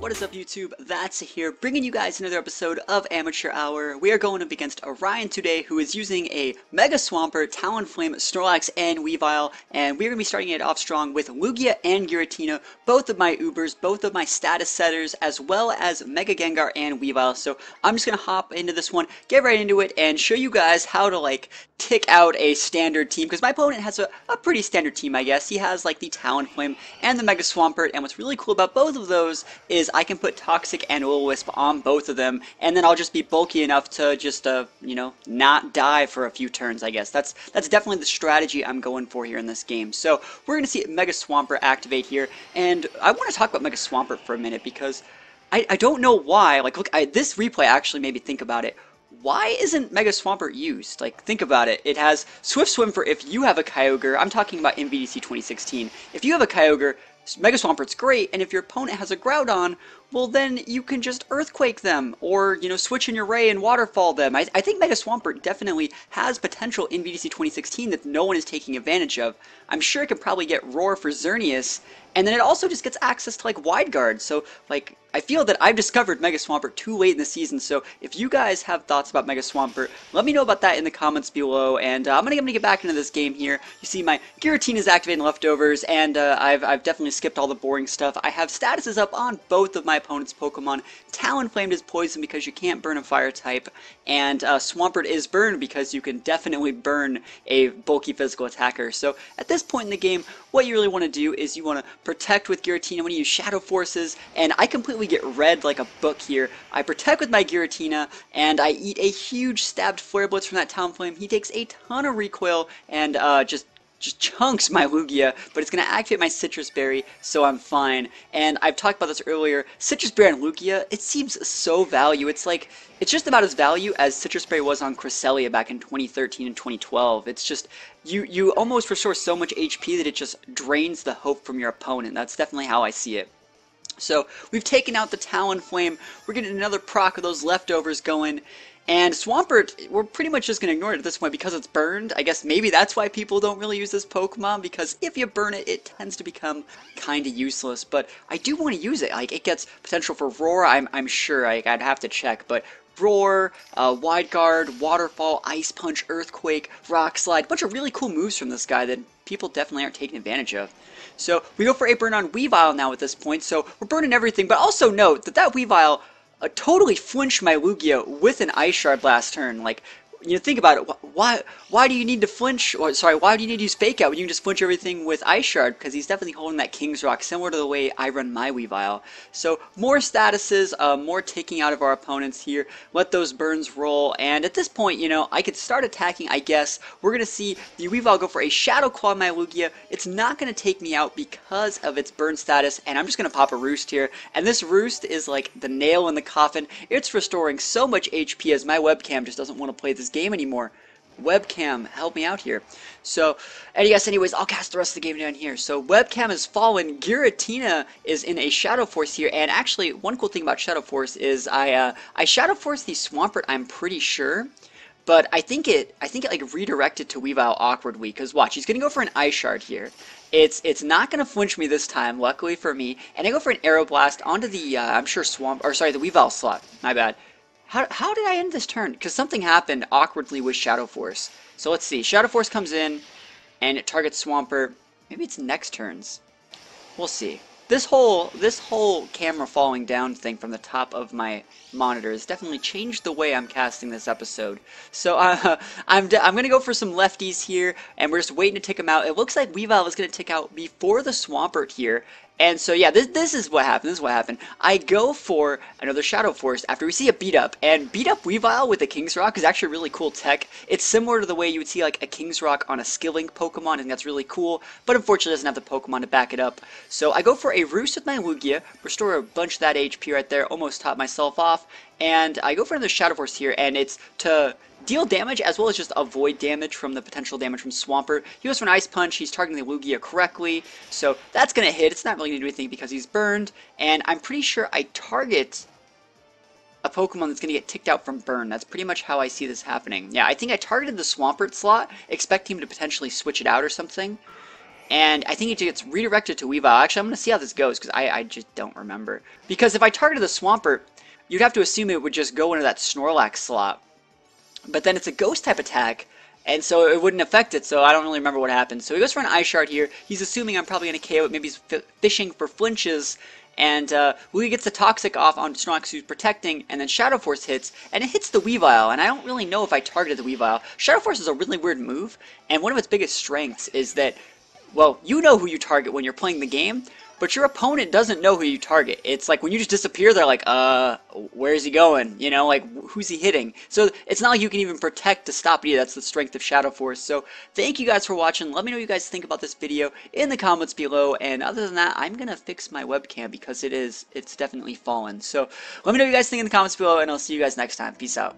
What is up, YouTube? That's here, bringing you guys another episode of Amateur Hour. We are going up against Orion today, who is using a Mega Swampert, Talonflame, Snorlax, and Weavile, and we're going to be starting it off strong with Lugia and Giratina, both of my Ubers, both of my status setters, as well as Mega Gengar and Weavile. So I'm just going to hop into this one, get right into it, and show you guys how to, tick out a standard team, because my opponent has a pretty standard team, I guess. He has, the Talonflame and the Mega Swampert, and what's really cool about both of those is I can put Toxic and Will-O-Wisp on both of them, and then I'll just be bulky enough to just, not die for a few turns, I guess. That's definitely the strategy I'm going for here in this game. So we're going to see Mega Swampert activate here, and I want to talk about Mega Swampert for a minute, because I don't know why. Look, this replay actually made me think about it. Why isn't Mega Swampert used? Think about it. It has Swift Swim for if you have a Kyogre. I'm talking about in VDC 2016. If you have a Kyogre, Mega Swampert's great, and if your opponent has a Groudon, well then you can just Earthquake them, or, switch in your Ray and Waterfall them. I think Mega Swampert definitely has potential in VDC 2016 that no one is taking advantage of. I'm sure it could probably get Roar for Xerneas, and then it also just gets access to, Wide Guard, so, I feel that I've discovered Mega Swampert too late in the season, so if you guys have thoughts about Mega Swampert, let me know about that in the comments below, and I'm gonna get back into this game here. You see my Giratina is activating leftovers, and I've definitely skipped all the boring stuff. I have statuses up on both of my opponent's Pokemon. Talonflame is poison because you can't burn a fire type, and Swampert is burned because you can definitely burn a bulky physical attacker. So at this point in the game, what you really want to do is you want to protect with Giratina when you use Shadow Forces, and I completely get read like a book here. I protect with my Giratina, and I eat a huge stabbed Flare Blitz from that Talonflame. He takes a ton of recoil, and just chunks my Lugia, but it's going to activate my Citrus Berry, so I'm fine. And I've talked about this earlier, Citrus Berry on Lugia, it seems so value. It's just about as value as Citrus Berry was on Cresselia back in 2013 and 2012. It's just, you almost restore so much HP that it just drains the hope from your opponent. That's definitely how I see it. So we've taken out the Talonflame, we're getting another proc of those leftovers going, and Swampert, we're pretty much just going to ignore it at this point because it's burned. I guess maybe that's why people don't really use this Pokemon, because if you burn it, it tends to become kind of useless, but I do want to use it. It gets potential for Roar, I'm sure, I'd have to check, but Roar, Wide Guard, Waterfall, Ice Punch, Earthquake, Rock Slide, a bunch of really cool moves from this guy that people definitely aren't taking advantage of. So we go for a burn on Weavile now at this point, so we're burning everything, but also note that Weavile totally flinched my Lugia with an Ice Shard last turn. Think about it. Why do you need to flinch? Or sorry, why do you need to use Fake Out when you can just flinch everything with Ice Shard? Because he's definitely holding that King's Rock, similar to the way I run my Weavile. So more statuses, more taking out of our opponents here. Let those burns roll, and at this point, I could start attacking. I guess we're gonna see the Weavile go for a Shadow Claw on my Lugia. It's not gonna take me out because of its burn status, and I'm just gonna pop a Roost here. And this Roost is like the nail in the coffin. It's restoring so much HP as my webcam just doesn't want to play this game anymore. Webcam, help me out here. So, and yes, anyways, I'll cast the rest of the game down here. So, webcam has fallen. Giratina is in a Shadow Force here, and actually, one cool thing about Shadow Force is I Shadow Force the Swampert, I'm pretty sure, but I think it redirected to Weavile awkwardly, because watch, he's gonna go for an Ice Shard here. It's not gonna flinch me this time, luckily for me, and I go for an Aeroblast onto the I'm sure the Weavile slot. My bad. How did I end this turn? Because something happened awkwardly with Shadow Force. So let's see. Shadow Force comes in, and it targets Swampert. Maybe it's next turns. We'll see. This whole camera falling down thing from the top of my monitor has definitely changed the way I'm casting this episode. So I'm gonna go for some lefties here, and we're just waiting to tick them out. It looks like Weavile is gonna tick out before the Swampert here. And so yeah, this is what happened. I go for another Shadow Force after we see a beat up, and beat up Weavile with a King's Rock is actually really cool tech. It's similar to the way you would see a King's Rock on a Skilling Pokemon, and that's really cool, but unfortunately doesn't have the Pokemon to back it up. So I go for a Roost with my Lugia, restore a bunch of that HP right there, almost top myself off, and I go for another Shadow Force here, and it's to deal damage as well as just avoid damage from the potential damage from Swampert. He goes for an Ice Punch, he's targeting the Lugia correctly, so that's going to hit. It's not really going to do anything because he's burned, and I'm pretty sure I target a Pokemon that's going to get ticked out from burn. That's pretty much how I see this happening. Yeah, I think I targeted the Swampert slot, expecting him to potentially switch it out or something. and I think it gets redirected to Weavile. Actually, I'm going to see how this goes, because I just don't remember. Because if I targeted the Swampert, you'd have to assume it would just go into that Snorlax slot. But then it's a ghost type attack, and so it wouldn't affect it, so I don't really remember what happened. So he goes for an Ice Shard here. He's assuming I'm probably going to KO it. Maybe he's fishing for flinches. And he gets the Toxic off on Snorlax, who's protecting, and then Shadow Force hits, and it hits the Weavile, and I don't really know if I targeted the Weavile. Shadow Force is a really weird move, and one of its biggest strengths is that, well, you know who you target when you're playing the game, but your opponent doesn't know who you target. It's like when you just disappear, they're like, where's he going? You know, like, who's he hitting? So it's not like you can even protect to stop it either. That's the strength of Shadow Force. So thank you guys for watching. Let me know what you guys think about this video in the comments below. And other than that, I'm going to fix my webcam because it's definitely fallen. So let me know what you guys think in the comments below, and I'll see you guys next time. Peace out.